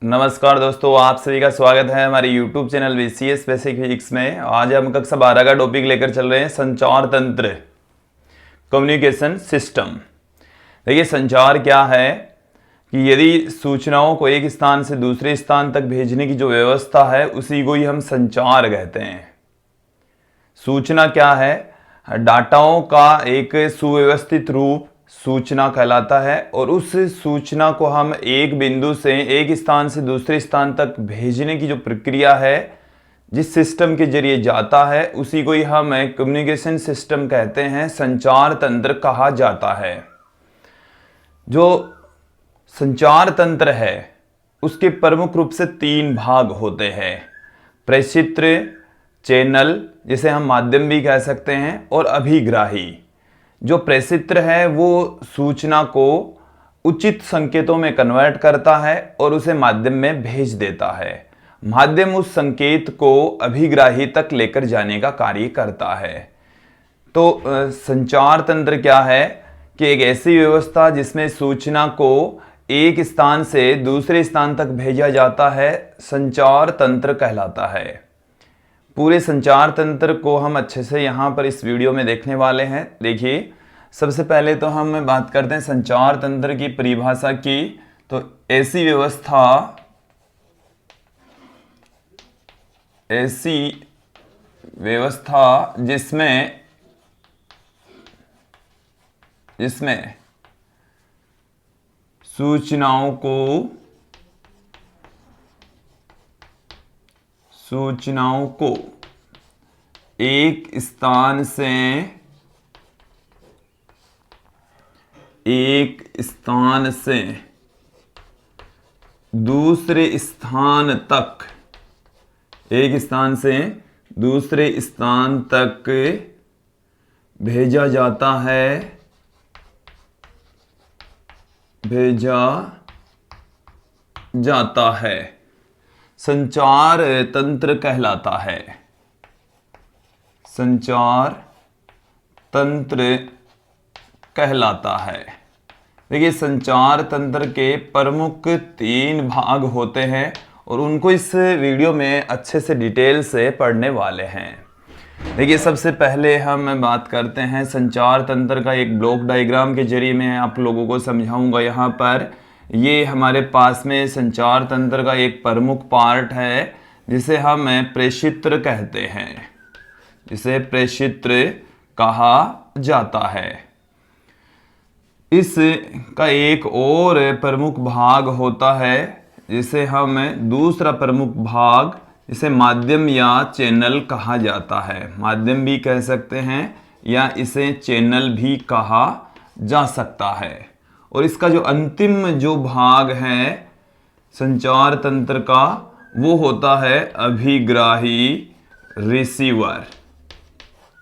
नमस्कार दोस्तों, आप सभी का स्वागत है हमारे YouTube channel VCS basic physics में। आज हम कक्षा 12 का टॉपिक लेकर चल रहे हैं संचार तंत्र, कम्युनिकेशन सिस्टम। देखिए, संचार क्या है कि यदि सूचनाओं को एक स्थान से दूसरे स्थान तक भेजने की जो व्यवस्था है उसी को ही हम संचार कहते हैं। सूचना क्या है? डाटाओं का एक सुव्यवस्थित रूप सूचना कहलाता है और उस सूचना को हम एक बिंदु से एक स्थान से दूसरे स्थान तक भेजने की जो प्रक्रिया है, जिस सिस्टम के जरिए जाता है उसी को ही हम कम्युनिकेशन सिस्टम कहते हैं, संचार तंत्र कहा जाता है। जो संचार तंत्र है उसके प्रमुख रूप से 3 भाग होते हैं: प्रेषित्र, चैनल जिसे हम माध्यम भी कह सकते हैं, और अभिग्राही। जो प्रेषित्र है वो सूचना को उचित संकेतों में कन्वर्ट करता है और उसे माध्यम में भेज देता है। माध्यम उस संकेत को अभिग्राही तक लेकर जाने का कार्य करता है। तो संचार तंत्र क्या है कि एक ऐसी व्यवस्था जिसमें सूचना को एक स्थान से दूसरे स्थान तक भेजा जाता है, संचार तंत्र कहलाता है। पूरे संचार तंत्र को हम अच्छे से यहाँ पर इस वीडियो में देखने वाले हैं। देखिए, सबसे पहले तो हम बात करते हैं संचार तंत्र की परिभाषा की। तो ऐसी व्यवस्था जिसमें सूचनाओं को एक स्थान से दूसरे स्थान तक भेजा जाता है, संचार तंत्र कहलाता है। संचार तंत्र कहलाता है। देखिए, संचार तंत्र के प्रमुख 3 भाग होते हैं और उनको इस वीडियो में अच्छे से डिटेल से पढ़ने वाले हैं। देखिए, सबसे पहले हम बात करते हैं संचार तंत्र का। एक ब्लॉक डायग्राम के जरिए मैं आप लोगों को समझाऊंगा। यहाँ पर ये हमारे पास में संचार तंत्र का एक प्रमुख पार्ट है जिसे हम प्रेषित्र कहते हैं, जिसे प्रेषित्र कहा जाता है। इसका एक और प्रमुख भाग होता है जिसे हम दूसरा प्रमुख भाग, इसे माध्यम या चैनल कहा जाता है। माध्यम भी कह सकते हैं या इसे चैनल भी कहा जा सकता है। और इसका जो अंतिम जो भाग है संचार तंत्र का, वो होता है अभिग्राही, रिसीवर।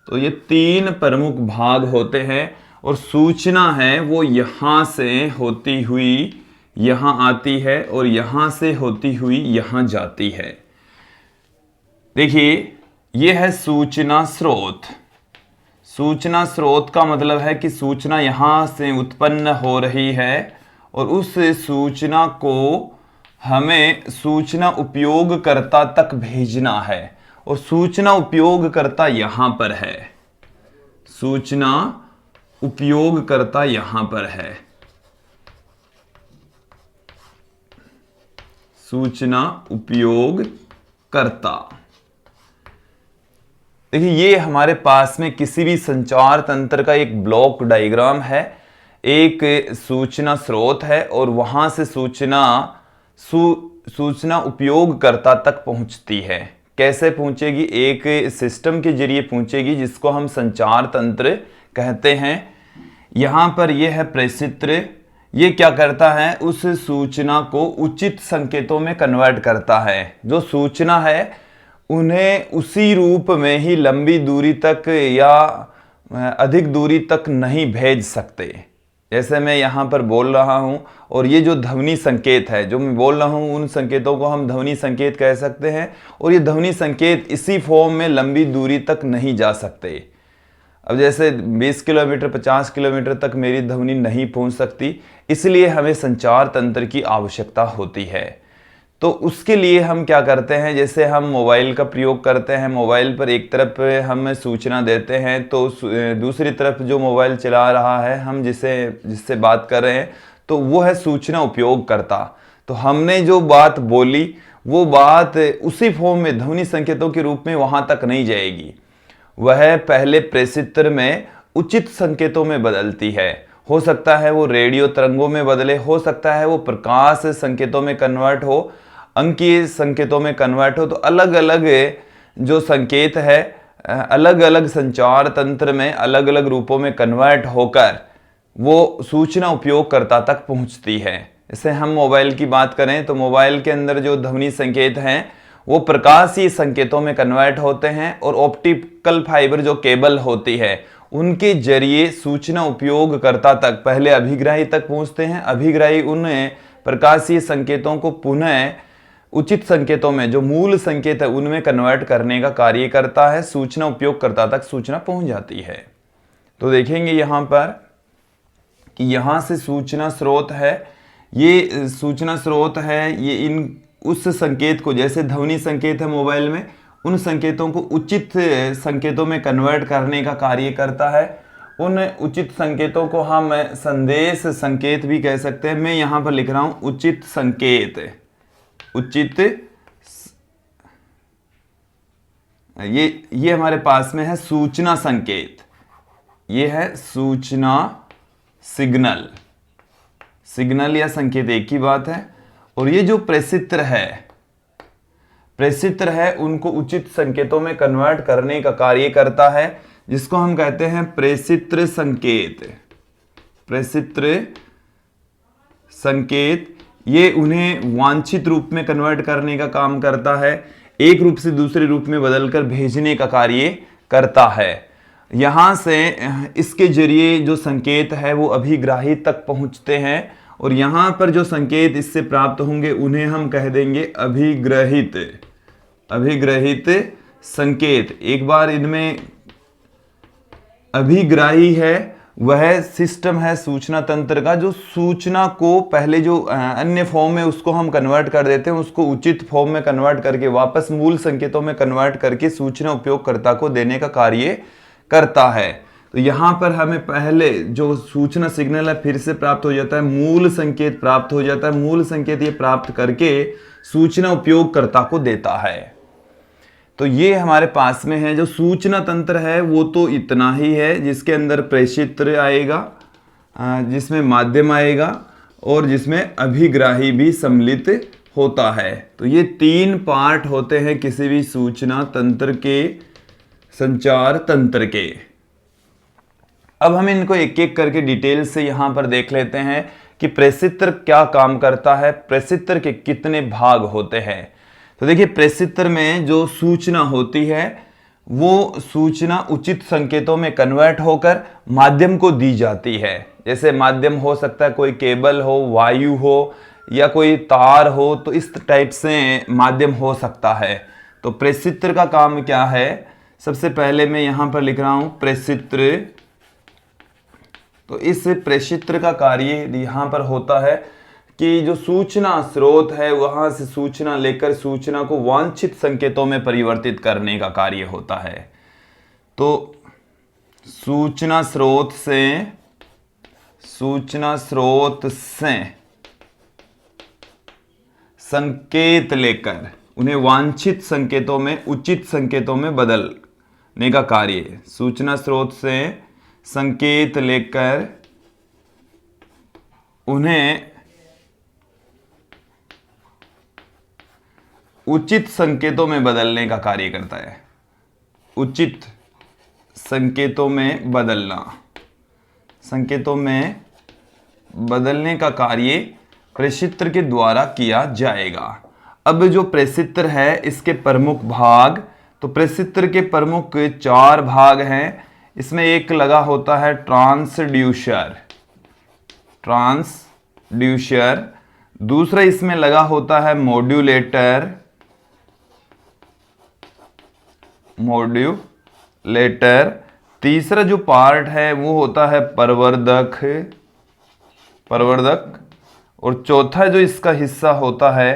तो ये 3 प्रमुख भाग होते हैं और सूचना है वो यहाँ से होती हुई यहाँ आती है और यहाँ से होती हुई यहाँ जाती है। देखिए, ये है सूचना स्रोत। सूचना स्रोत का मतलब है कि सूचना यहाँ से उत्पन्न हो रही है और उस सूचना को हमें सूचना उपयोगकर्ता तक भेजना है और सूचना उपयोगकर्ता यहाँ पर है। सूचना उपयोगकर्ता यहाँ पर है। सूचना उपयोगकर्ता। देखिए, ये हमारे पास में किसी भी संचार तंत्र का एक ब्लॉक डायग्राम है। एक सूचना स्रोत है और वहां से सूचना उपयोगकर्ता तक पहुंचती है। कैसे पहुंचेगी? एक सिस्टम के जरिए पहुंचेगी जिसको हम संचार तंत्र कहते हैं। यहां पर यह है प्रेषित्र। ये क्या करता है? उस सूचना को उचित संकेतों में कन्वर्ट करता है। जो सूचना है उन्हें उसी रूप में ही लंबी दूरी तक या अधिक दूरी तक नहीं भेज सकते। जैसे मैं यहाँ पर बोल रहा हूँ और ये जो ध्वनि संकेत है जो मैं बोल रहा हूँ, उन संकेतों को हम ध्वनि संकेत कह सकते हैं। और ये ध्वनि संकेत इसी फॉर्म में लंबी दूरी तक नहीं जा सकते। अब जैसे 20 किलोमीटर 50 किलोमीटर तक मेरी ध्वनि नहीं पहुंच सकती, इसलिए हमें संचार तंत्र की आवश्यकता होती है। तो उसके लिए हम क्या करते हैं, जैसे हम मोबाइल का प्रयोग करते हैं, मोबाइल पर एक तरफ हम सूचना देते हैं तो दूसरी तरफ जो मोबाइल चला रहा है, हम जिससे बात कर रहे हैं, तो वो है सूचना उपयोगकर्ता। तो हमने जो बात बोली वो बात उसी फॉर्म में ध्वनि संकेतों के रूप में वहां तक नहीं जाएगी, वह पहले प्रेषित्र में उचित संकेतों में बदलती है। हो सकता है वो रेडियो तरंगों में बदले, हो सकता है वो प्रकाश संकेतों में कन्वर्ट हो, अंकीय संकेतों में कन्वर्ट हो। तो अलग अलग जो संकेत है अलग अलग संचार तंत्र में अलग अलग रूपों में कन्वर्ट होकर वो सूचना उपयोगकर्ता तक पहुंचती है। जैसे हम मोबाइल की बात करें तो मोबाइल के अंदर जो ध्वनि संकेत हैं वो प्रकाशीय संकेतों में कन्वर्ट होते हैं और ऑप्टिकल फाइबर जो केबल होती है उनके जरिए सूचना उपयोगकर्ता तक पहले अभिग्राही तक पहुंचते हैं। अभिग्राही उन प्रकाशीय संकेतों को पुनः उचित संकेतों में, जो मूल संकेत है, उनमें कन्वर्ट करने का कार्य करता है। सूचना उपयोगकर्ता तक सूचना पहुंच जाती है। तो देखेंगे यहां पर कि यहां से सूचना स्रोत है, ये सूचना स्रोत है, ये इन उस संकेत को, जैसे ध्वनि संकेत है मोबाइल में, उन संकेतों को उचित संकेतों में कन्वर्ट करने का कार्य करता है। उन उचित संकेतों को हम संदेश संकेत भी कह सकते हैं। मैं यहां पर लिख रहा हूं उचित संकेत, उचित, ये हमारे पास में है सूचना संकेत, ये है सूचना सिग्नल, सिग्नल या संकेत एक ही बात है। और ये जो प्रेषित्र है उनको उचित संकेतों में कन्वर्ट करने का कार्य करता है, जिसको हम कहते हैं प्रेषित्र संकेत। प्रेषित्र संकेत ये उन्हें वांछित रूप में कन्वर्ट करने का काम करता है, एक रूप से दूसरे रूप में बदलकर भेजने का कार्य करता है। यहां से इसके जरिए जो संकेत है वो अभिग्राही तक पहुंचते हैं और यहां पर जो संकेत इससे प्राप्त होंगे उन्हें हम कह देंगे अभिग्रहित, अभिग्रहित संकेत। एक बार इनमें अभिग्राही है, वह सिस्टम है सूचना तंत्र का, जो सूचना को पहले जो अन्य फॉर्म में उसको हम कन्वर्ट कर देते हैं, उसको उचित फॉर्म में कन्वर्ट करके वापस मूल संकेतों में कन्वर्ट करके सूचना उपयोगकर्ता को देने का कार्य करता है। तो यहां पर हमें पहले जो सूचना सिग्नल है फिर से प्राप्त हो जाता है, मूल संकेत प्राप्त हो जाता है। मूल संकेत ये प्राप्त करके सूचना उपयोगकर्ता को देता है। तो ये हमारे पास में है जो सूचना तंत्र है वो तो इतना ही है, जिसके अंदर प्रेषित्र आएगा, जिसमें माध्यम आएगा और जिसमें अभिग्राही भी सम्मिलित होता है। तो ये 3 पार्ट होते हैं किसी भी सूचना तंत्र के, संचार तंत्र के। अब हम इनको एक एक करके डिटेल से यहां पर देख लेते हैं कि प्रेषित्र क्या काम करता है, प्रेषित्र के कितने भाग होते हैं। तो देखिए प्रेषित्र में जो सूचना होती है वो सूचना उचित संकेतों में कन्वर्ट होकर माध्यम को दी जाती है। जैसे माध्यम हो सकता है कोई केबल हो, वायु हो या कोई तार हो, तो इस टाइप से माध्यम हो सकता है। तो प्रेषित्र का काम क्या है, सबसे पहले मैं यहां पर लिख रहा हूं प्रेषित्र। तो इस प्रेषित्र का कार्य यहां पर होता है कि जो सूचना स्रोत है वहां से सूचना लेकर सूचना को वांछित संकेतों में परिवर्तित करने का कार्य होता है। तो सूचना स्रोत से संकेत लेकर उन्हें वांछित संकेतों में, उचित संकेतों में बदलने का कार्य। सूचना स्रोत से संकेत लेकर उन्हें उचित संकेतों में बदलने का कार्य करता है। उचित संकेतों में बदलना, संकेतों में बदलने का कार्य प्रेषित्र के द्वारा किया जाएगा। अब जो प्रेषित्र है इसके प्रमुख भाग, तो प्रेषित्र के प्रमुख 4 भाग हैं। इसमें एक लगा होता है ट्रांसड्यूसर, ट्रांसड्यूसर। दूसरा इसमें लगा होता है मॉड्यूलेटर, मॉड्यूलेटर। तीसरा जो पार्ट है वो होता है प्रवर्धक, प्रवर्धक। और चौथा जो इसका हिस्सा होता है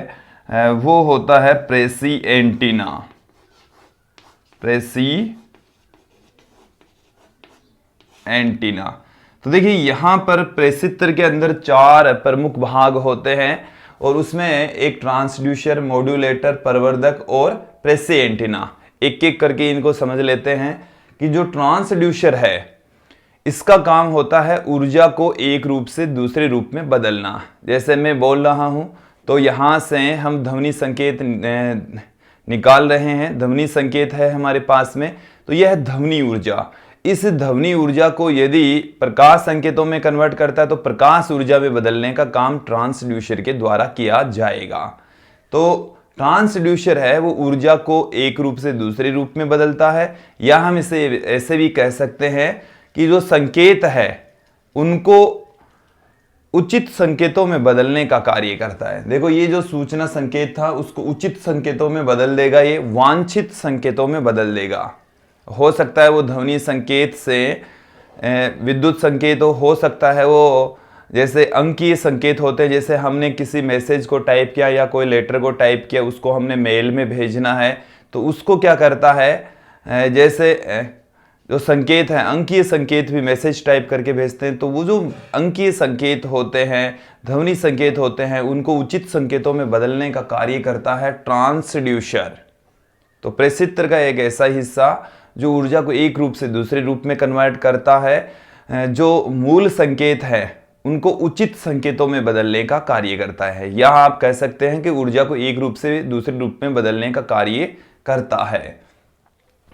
वो होता है प्रेसी एंटीना। प्रेसी एंटीना। तो देखिए यहां पर प्रेसित्र के अंदर 4 प्रमुख भाग होते हैं और उसमें एक ट्रांसड्यूसर, मॉड्यूलेटर, प्रवर्धक और प्रेसी एंटीना। एक एक करके इनको समझ लेते हैं कि जो ट्रांसड्यूसर है इसका काम होता है ऊर्जा को एक रूप से दूसरे रूप में बदलना। जैसे मैं बोल रहा हूं तो यहां से हम ध्वनि संकेत निकाल रहे हैं, ध्वनि संकेत है हमारे पास में, तो यह है ध्वनि ऊर्जा। इस ध्वनि ऊर्जा को यदि प्रकाश संकेतों में कन्वर्ट करता है तो प्रकाश ऊर्जा में बदलने का काम ट्रांसड्यूसर के द्वारा किया जाएगा। तो ट्रांसड्यूसर है वो ऊर्जा को एक रूप से दूसरे रूप में बदलता है, या हम इसे ऐसे भी कह सकते हैं कि जो संकेत है उनको उचित संकेतों में बदलने का कार्य करता है। देखो ये जो सूचना संकेत था उसको उचित संकेतों में बदल देगा, ये वांछित संकेतों में बदल देगा। हो सकता है वो ध्वनि संकेत से विद्युत संकेत हो सकता है वो जैसे अंकीय संकेत होते हैं, जैसे हमने किसी मैसेज को टाइप किया या कोई लेटर को टाइप किया, उसको हमने मेल में भेजना है तो उसको क्या करता है, जैसे जो संकेत है अंकीय संकेत भी मैसेज टाइप करके भेजते हैं, तो वो जो अंकीय संकेत होते हैं, ध्वनि संकेत होते हैं, उनको उचित संकेतों में बदलने का कार्य करता है ट्रांसड्यूसर। तो प्रेसित्र का एक ऐसा हिस्सा जो ऊर्जा को एक रूप से दूसरे रूप में कन्वर्ट करता है, जो मूल संकेत है उनको उचित संकेतों में बदलने का कार्य करता है, या आप कह सकते हैं कि ऊर्जा को एक रूप से दूसरे रूप में बदलने का कार्य करता है।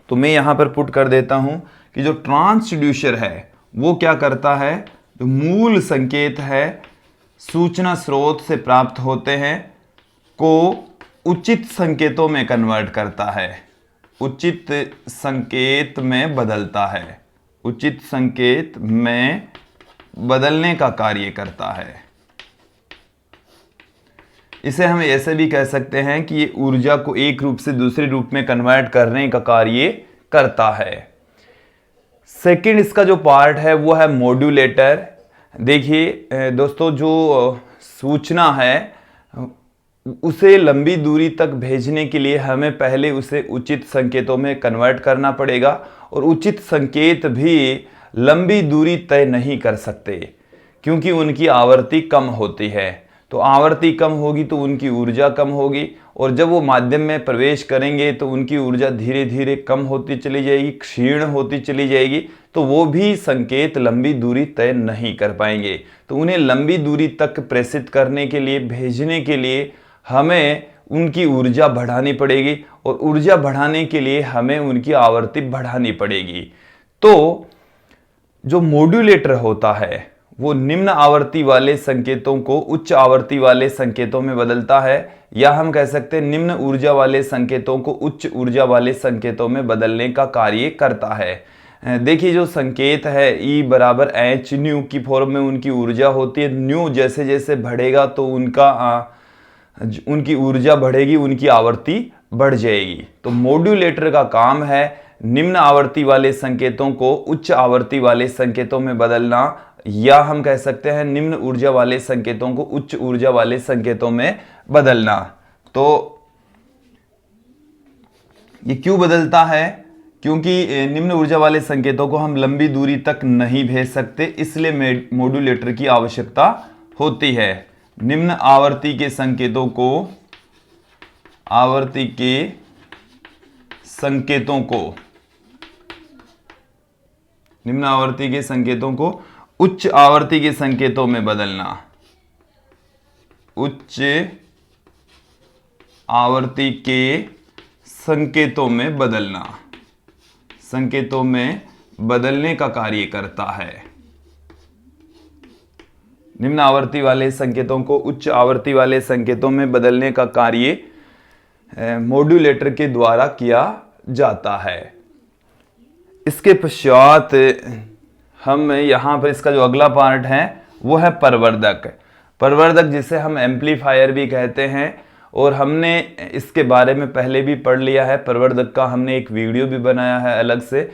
तो मैं यहां पर पुट कर देता हूं कि जो ट्रांसड्यूसर है वो क्या करता है, जो मूल संकेत है सूचना स्रोत से प्राप्त होते हैं को उचित संकेतों में कन्वर्ट करता है, उचित संकेत में बदलता है, उचित संकेत में बदलने का कार्य करता है। इसे हम ऐसे भी कह सकते हैं कि ये ऊर्जा को एक रूप से दूसरे रूप में कन्वर्ट करने का कार्य करता है। सेकंड इसका जो पार्ट है वो है मॉड्यूलेटर। देखिए दोस्तों, जो सूचना है उसे लंबी दूरी तक भेजने के लिए हमें पहले उसे उचित संकेतों में कन्वर्ट करना पड़ेगा, और उचित संकेत भी लंबी दूरी तय नहीं कर सकते क्योंकि उनकी आवृत्ति कम होती है। तो आवृत्ति कम होगी तो उनकी ऊर्जा कम होगी, और जब वो माध्यम में प्रवेश करेंगे तो उनकी ऊर्जा धीरे धीरे कम होती चली जाएगी, क्षीण होती चली जाएगी, तो वो भी संकेत लंबी दूरी तय नहीं कर पाएंगे। तो उन्हें लंबी दूरी तक प्रेषित करने के लिए, भेजने के लिए हमें उनकी ऊर्जा बढ़ानी पड़ेगी, और ऊर्जा बढ़ाने के लिए हमें उनकी आवृत्ति बढ़ानी पड़ेगी। तो जो मॉड्यूलेटर होता है वो निम्न आवृत्ति वाले संकेतों को उच्च आवृत्ति वाले संकेतों में बदलता है, या हम कह सकते हैं निम्न ऊर्जा वाले संकेतों को उच्च ऊर्जा वाले संकेतों में बदलने का कार्य करता है। देखिए जो संकेत है E बराबर एच न्यू की फॉर्म में उनकी ऊर्जा होती है। न्यू जैसे जैसे बढ़ेगा तो उनकी ऊर्जा बढ़ेगी, उनकी आवृत्ति बढ़ जाएगी। तो मॉड्यूलेटर का काम है निम्न आवृत्ति वाले संकेतों को उच्च आवृत्ति वाले संकेतों में बदलना, या हम कह सकते हैं निम्न ऊर्जा वाले संकेतों को उच्च ऊर्जा वाले संकेतों में बदलना। तो ये क्यों बदलता है? क्योंकि निम्न ऊर्जा वाले संकेतों को हम लंबी दूरी तक नहीं भेज सकते, इसलिए मॉड्यूलेटर की आवश्यकता होती है। निम्न आवृत्ति के संकेतों को निम्न आवृत्ति के संकेतों को उच्च आवृत्ति के संकेतों में बदलना, उच्च आवृत्ति के संकेतों में बदलना, संकेतों में बदलने का कार्य करता है। निम्न आवृत्ति वाले संकेतों को उच्च आवृत्ति वाले संकेतों में बदलने का कार्य मॉड्यूलेटर के द्वारा किया जाता है। इसके पश्चात हम यहाँ पर इसका जो अगला पार्ट है वो है प्रवर्धक। प्रवर्धक जिसे हम एम्पलीफायर भी कहते हैं, और हमने इसके बारे में पहले भी पढ़ लिया है। प्रवर्धक का हमने एक वीडियो भी बनाया है अलग से।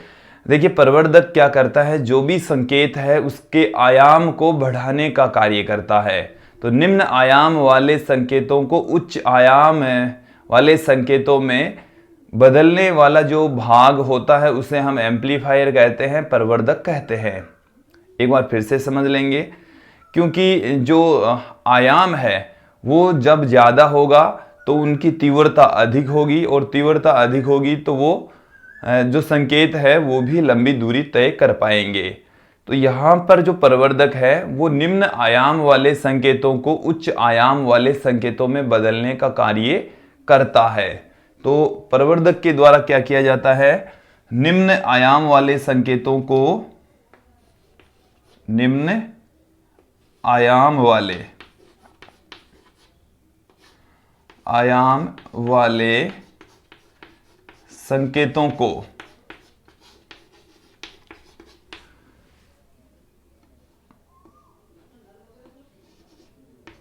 देखिए प्रवर्धक क्या करता है, जो भी संकेत है उसके आयाम को बढ़ाने का कार्य करता है। तो निम्न आयाम वाले संकेतों को उच्च आयाम वाले संकेतों में बदलने वाला जो भाग होता है उसे हम एम्पलीफायर कहते हैं, प्रवर्धक कहते हैं। एक बार फिर से समझ लेंगे, क्योंकि जो आयाम है वो जब ज़्यादा होगा तो उनकी तीव्रता अधिक होगी, और तीव्रता अधिक होगी तो वो जो संकेत है वो भी लंबी दूरी तय कर पाएंगे। तो यहाँ पर जो प्रवर्धक है वो निम्न आयाम वाले संकेतों को उच्च आयाम वाले संकेतों में बदलने का कार्य करता है। तो प्रवर्धक के द्वारा क्या किया जाता है, निम्न आयाम वाले संकेतों को निम्न आयाम वाले संकेतों को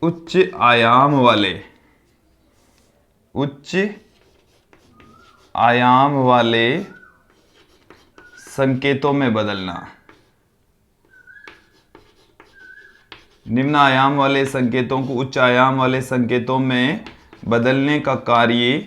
उच्च आयाम वाले संकेतों में बदलना। निम्न आयाम वाले संकेतों को उच्च आयाम वाले संकेतों में बदलने का कार्य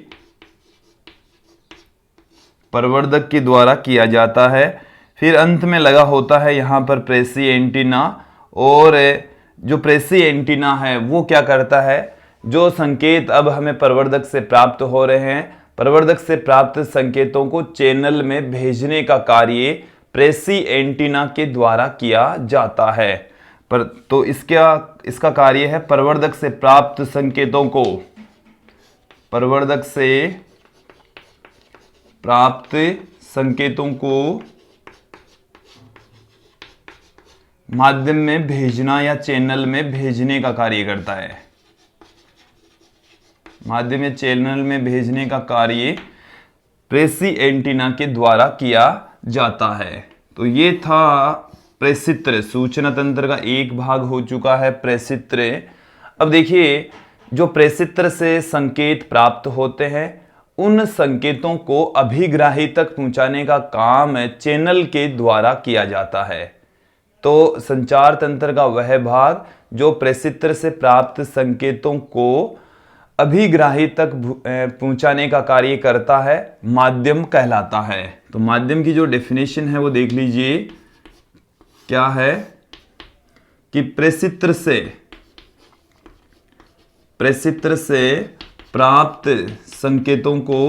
प्रवर्धक के द्वारा किया जाता है। फिर अंत में लगा होता है यहाँ पर प्रेसी एंटीना, और जो प्रेसी एंटीना है वो क्या करता है, जो संकेत अब हमें प्रवर्धक से प्राप्त हो रहे हैं, प्रवर्धक से प्राप्त संकेतों को चैनल में भेजने का कार्य प्रेसी एंटीना के द्वारा किया जाता है। तो इसका कार्य है प्रवर्धक से प्राप्त संकेतों को माध्यम में भेजना या चैनल में भेजने का कार्य करता है। माध्यम या चैनल में भेजने का कार्य प्रेसी एंटीना के द्वारा किया जाता है। तो ये था प्रेषित्र, सूचना तंत्र का एक भाग हो चुका है प्रेषित्र। अब देखिए, जो प्रेषित्र से संकेत प्राप्त होते हैं उन संकेतों को अभिग्राही तक पहुंचाने का काम चैनल के द्वारा किया जाता है। तो संचार तंत्र का वह भाग जो प्रेषित्र से प्राप्त संकेतों को अभिग्राही तक पहुंचाने का कार्य करता है, माध्यम कहलाता है। तो माध्यम की जो डेफिनेशन है वो देख लीजिए, क्या है कि प्रेषित्र से प्राप्त संकेतों को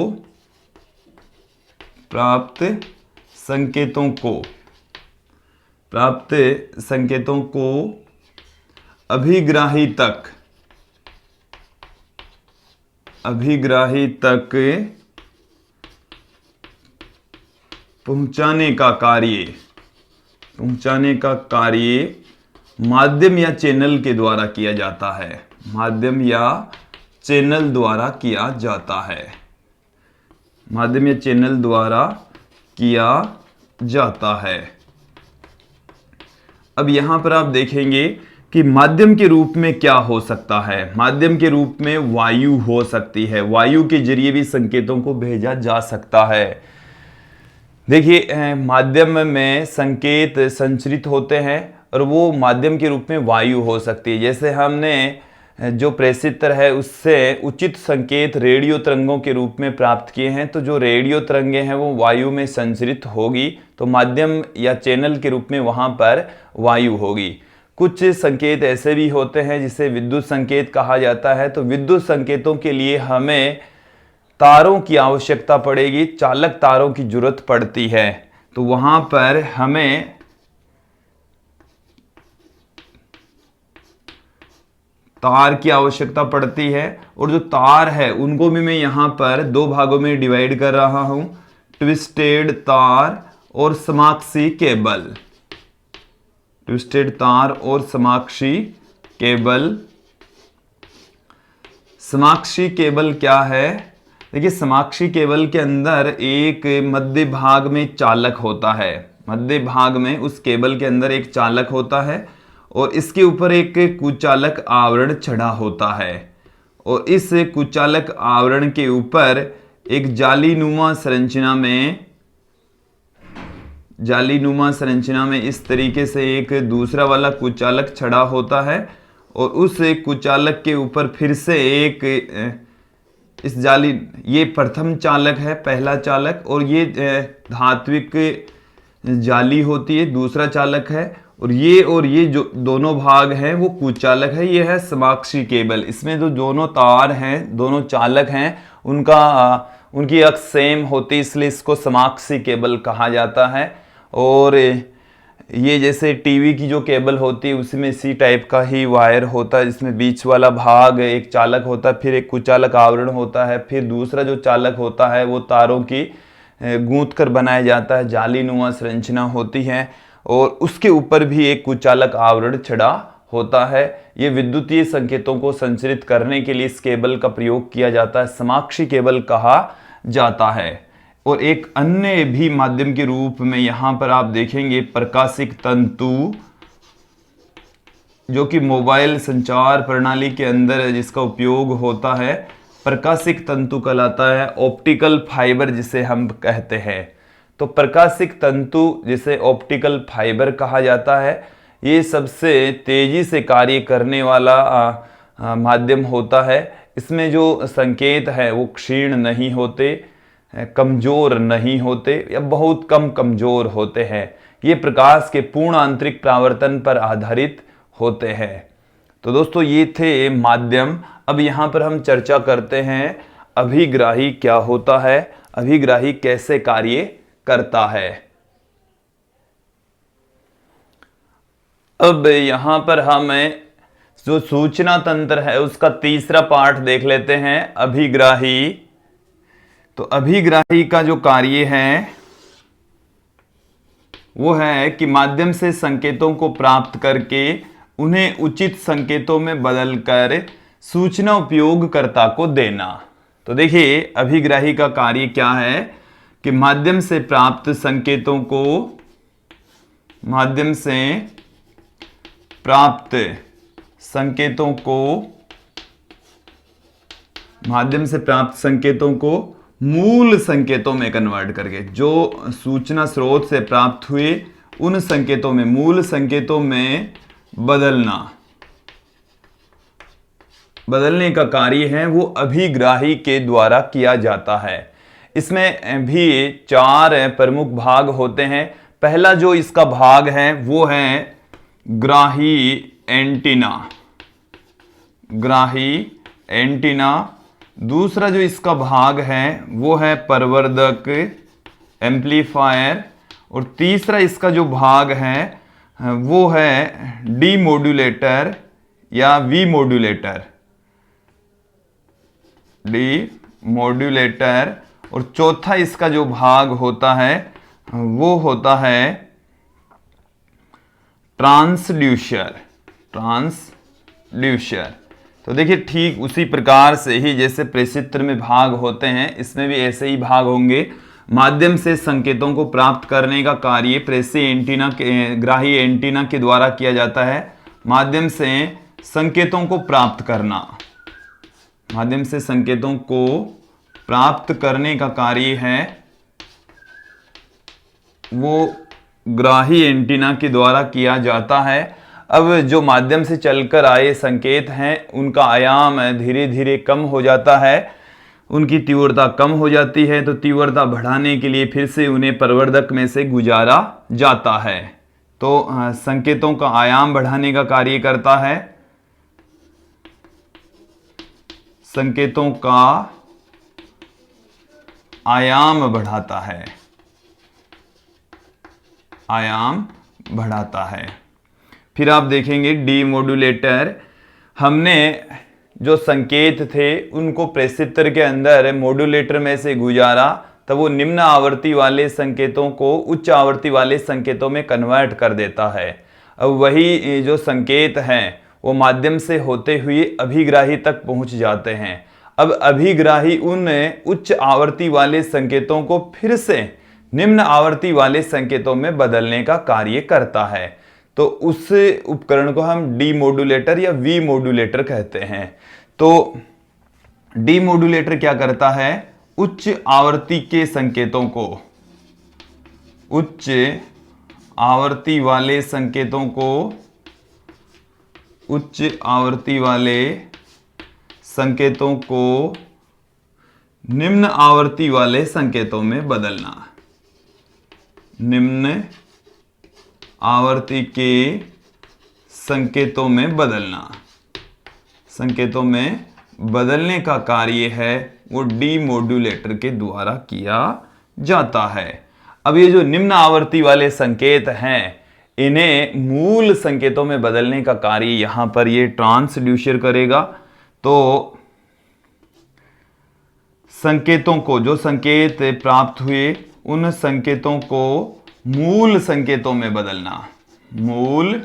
अभिग्राही तक पहुंचाने का कार्य माध्यम या चैनल के द्वारा किया जाता है। माध्यम या चैनल द्वारा किया जाता है। माध्यम या चैनल द्वारा किया जाता है। अब यहां पर आप देखेंगे कि माध्यम के रूप में क्या हो सकता है। माध्यम के रूप में वायु हो सकती है, वायु के जरिए भी संकेतों को भेजा जा सकता है। देखिए, माध्यम में संकेत संचरित होते हैं और वो माध्यम के रूप में वायु हो सकती है। जैसे हमने जो प्रेषित्र है उससे उचित संकेत रेडियो तरंगों के रूप में प्राप्त किए हैं, तो जो रेडियो तरंगें हैं वो वायु में संचरित होगी, तो माध्यम या चैनल के रूप में वहां पर वायु होगी। कुछ संकेत ऐसे भी होते हैं जिसे विद्युत संकेत कहा जाता है। तो विद्युत संकेतों के लिए हमें तारों की आवश्यकता पड़ेगी, चालक तारों की जरूरत पड़ती है। तो वहां पर हमें तार की आवश्यकता पड़ती है, और जो तार है उनको भी मैं यहां पर दो भागों में डिवाइड कर रहा हूं, ट्विस्टेड तार और समाक्षी केबल। ट्विस्टेड तार और समाक्षी केबल। समाक्षी केबल क्या है? देखिए, समाक्षी केबल के अंदर एक मध्य भाग में चालक होता है। मध्य भाग में उस केबल के अंदर एक चालक होता है और इसके ऊपर एक कुचालक आवरण चढ़ा होता है, और इस कुचालक आवरण के ऊपर एक जालीनुमा संरचना में इस तरीके से एक दूसरा वाला कुचालक चढ़ा होता है, और उस कुचालक के ऊपर फिर से एक इस जाली, ये प्रथम चालक है, पहला चालक, और ये धात्विक जाली होती है, दूसरा चालक है, और ये जो दोनों भाग हैं वो कुचालक है। ये है समाक्षी केबल। इसमें जो दोनों तार हैं, दोनों चालक हैं, उनकी अक्ष सेम होती है, इसलिए इसको समाक्षी केबल कहा जाता है। और ये जैसे टीवी की जो केबल होती है उसमें इसी टाइप का ही वायर होता है, जिसमें बीच वाला भाग एक चालक होता है, फिर एक कुचालक आवरण होता है, फिर दूसरा जो चालक होता है वो तारों की गूंथ कर बनाया जाता है, जालीनुमा संरचना होती है, और उसके ऊपर भी एक कुचालक आवरण चढ़ा होता है। ये विद्युतीय संकेतों को संचरित करने के लिए इस केबल का प्रयोग किया जाता है, समाक्षी केबल कहा जाता है। और एक अन्य भी माध्यम के रूप में यहां पर आप देखेंगे प्रकाशिक तंतु, जो कि मोबाइल संचार प्रणाली के अंदर जिसका उपयोग होता है, प्रकाशिक तंतु कहलाता है, ऑप्टिकल फाइबर जिसे हम कहते हैं। तो प्रकाशिक तंतु जिसे ऑप्टिकल फाइबर कहा जाता है, ये सबसे तेजी से कार्य करने वाला माध्यम होता है। इसमें जो संकेत है वो क्षीण नहीं होते, कमजोर नहीं होते, या बहुत कम कमजोर होते हैं। ये प्रकाश के पूर्ण आंतरिक परावर्तन पर आधारित होते हैं। तो दोस्तों ये थे माध्यम। अब यहाँ पर हम चर्चा करते हैं अभिग्राही क्या होता है, अभिग्राही कैसे कार्य करता है। अब यहाँ पर हम जो सूचना तंत्र है उसका तीसरा पार्ट देख लेते हैं, अभिग्राही। तो अभिग्राही का जो कार्य है वो है कि माध्यम से संकेतों को प्राप्त करके उन्हें उचित संकेतों में बदलकर सूचना उपयोगकर्ता को देना। तो देखिए अभिग्राही का कार्य क्या है कि माध्यम से प्राप्त संकेतों को मूल संकेतों में कन्वर्ट करके, जो सूचना स्रोत से प्राप्त हुए उन संकेतों में, मूल संकेतों में बदलने का कार्य है वो अभिग्राही के द्वारा किया जाता है। इसमें भी 4 प्रमुख भाग होते हैं। पहला जो इसका भाग है वो है ग्राही एंटीना। दूसरा जो इसका भाग है वो है प्रवर्धक एम्पलीफायर, और तीसरा इसका जो भाग है वो है डीमोड्यूलेटर या वी मॉड्यूलेटर, और चौथा इसका जो भाग होता है वो होता है ट्रांसड्यूसर। तो देखिए ठीक उसी प्रकार से ही जैसे प्रेषित्र में भाग होते हैं, इसमें भी ऐसे ही भाग होंगे। माध्यम से संकेतों को प्राप्त करने का कार्य प्रेषी एंटीना के, ग्राही एंटीना के द्वारा किया जाता है। माध्यम से संकेतों को प्राप्त करने का कार्य है वो ग्राही एंटीना के द्वारा किया जाता है। अब जो माध्यम से चलकर आए संकेत हैं उनका आयाम धीरे धीरे कम हो जाता है, उनकी तीव्रता कम हो जाती है। तो तीव्रता बढ़ाने के लिए फिर से उन्हें प्रवर्धक में से गुजारा जाता है। तो संकेतों का आयाम बढ़ाने का कार्य करता है, संकेतों का आयाम बढ़ाता है। फिर आप देखेंगे डीमोड्यूलेटर। हमने जो संकेत थे उनको प्रेषित्र के अंदर मॉड्यूलेटर में से गुजारा, तब वो निम्न आवृत्ति वाले संकेतों को उच्च आवृत्ति वाले संकेतों में कन्वर्ट कर देता है। अब वही जो संकेत हैं वो माध्यम से होते हुए अभिग्राही तक पहुंच जाते हैं। अब अभिग्राही उन उच्च आवृत्ति वाले संकेतों को फिर से निम्न आवृत्ति वाले संकेतों में बदलने का कार्य करता है। तो उस उपकरण को हम डीमोड्यूलेटर या वी मॉड्यूलेटर कहते हैं। तो डीमोड्यूलेटर क्या करता है, उच्च आवृत्ति के संकेतों को, उच्च आवृत्ति वाले संकेतों को उच्च आवृत्ति वाले संकेतों को निम्न आवृत्ति वाले संकेतों में बदलना। निम्न आवृत्ति के संकेतों में बदलना। संकेतों में बदलने का कार्य है वो डीमोड्यूलेटर के द्वारा किया जाता है। अब ये जो निम्न आवृत्ति वाले संकेत हैं, इन्हें मूल संकेतों में बदलने का कार्य यहां पर ये ट्रांसड्यूसर करेगा। तो संकेतों को, जो संकेत प्राप्त हुए, उन संकेतों को मूल संकेतों में बदलना। मूल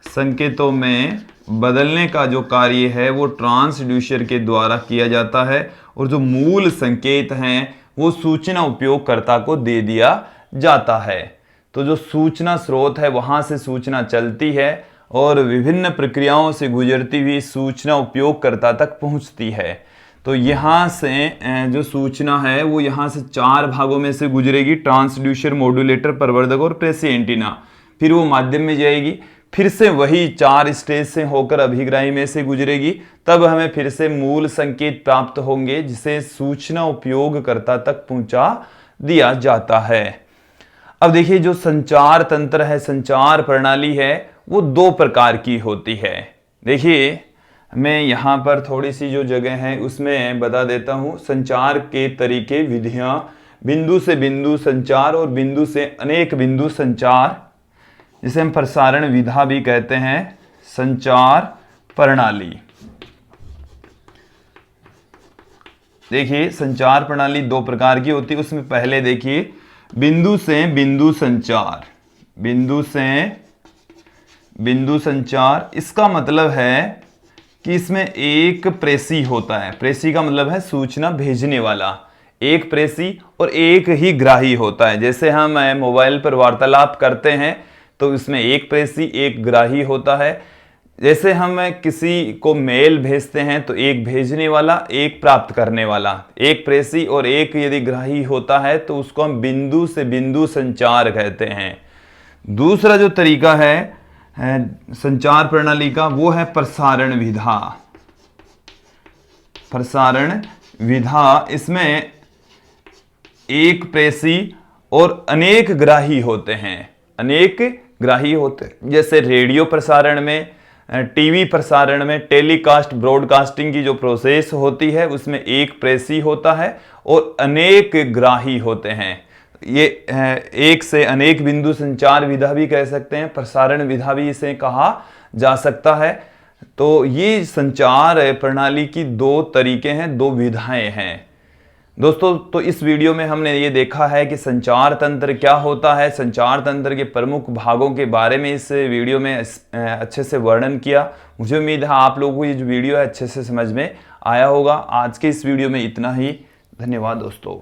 संकेतों में बदलने का जो कार्य है वो ट्रांसड्यूसर के द्वारा किया जाता है, और जो मूल संकेत हैं वो सूचना उपयोगकर्ता को दे दिया जाता है। तो जो सूचना स्रोत है वहां से सूचना चलती है और विभिन्न प्रक्रियाओं से गुजरती हुई सूचना उपयोगकर्ता तक पहुंचती है। तो यहाँ से जो सूचना है वो यहाँ से 4 भागों में से गुजरेगी: ट्रांसड्यूसर, मॉड्यूलेटर, प्रवर्धक और प्रेषी एंटीना। फिर वो माध्यम में जाएगी, फिर से वही 4 स्टेज से होकर अभिग्राही में से गुजरेगी। तब हमें फिर से मूल संकेत प्राप्त होंगे जिसे सूचना उपयोगकर्ता तक पहुंचा दिया जाता है। अब देखिए, जो संचार तंत्र है, संचार प्रणाली है, वो 2 प्रकार की होती है। देखिए, मैं यहाँ पर थोड़ी सी जो जगह है उसमें बता देता हूँ। संचार के तरीके, विधियां: बिंदु से बिंदु संचार और बिंदु से अनेक बिंदु संचार, जिसे हम प्रसारण विधा भी कहते हैं। संचार प्रणाली, देखिए संचार प्रणाली 2 प्रकार की होती है। उसमें पहले देखिए बिंदु से बिंदु संचार। बिंदु से बिंदु संचार, इसका मतलब है कि इसमें एक प्रेषी होता है। प्रेषी का मतलब है सूचना भेजने वाला। एक प्रेषी और एक ही ग्राही होता है। जैसे हम मोबाइल पर वार्तालाप करते हैं तो इसमें एक प्रेषी, एक ग्राही होता है। जैसे हम किसी को मेल भेजते हैं तो एक भेजने वाला, एक प्राप्त करने वाला। एक प्रेषी और एक यदि ग्राही होता है तो उसको हम बिंदु से बिंदु संचार कहते हैं। दूसरा जो तरीका है संचार प्रणाली का, वो है प्रसारण विधा। प्रसारण विधा, इसमें एक प्रेषी और अनेक ग्राही होते हैं। अनेक ग्राही होते हैं। जैसे रेडियो प्रसारण में, टीवी प्रसारण में, टेलीकास्ट ब्रॉडकास्टिंग की जो प्रोसेस होती है उसमें एक प्रेषी होता है और अनेक ग्राही होते हैं। ये एक से अनेक बिंदु संचार विधा भी कह सकते हैं, प्रसारण विधा भी इसे कहा जा सकता है। तो ये संचार प्रणाली की 2 तरीके हैं, 2 विधाएं हैं दोस्तों। तो इस वीडियो में हमने ये देखा है कि संचार तंत्र क्या होता है, संचार तंत्र के प्रमुख भागों के बारे में इस वीडियो में अच्छे से वर्णन किया। मुझे उम्मीद है आप लोगों को ये जो वीडियो है अच्छे से समझ में आया होगा। आज के इस वीडियो में इतना ही। धन्यवाद दोस्तों।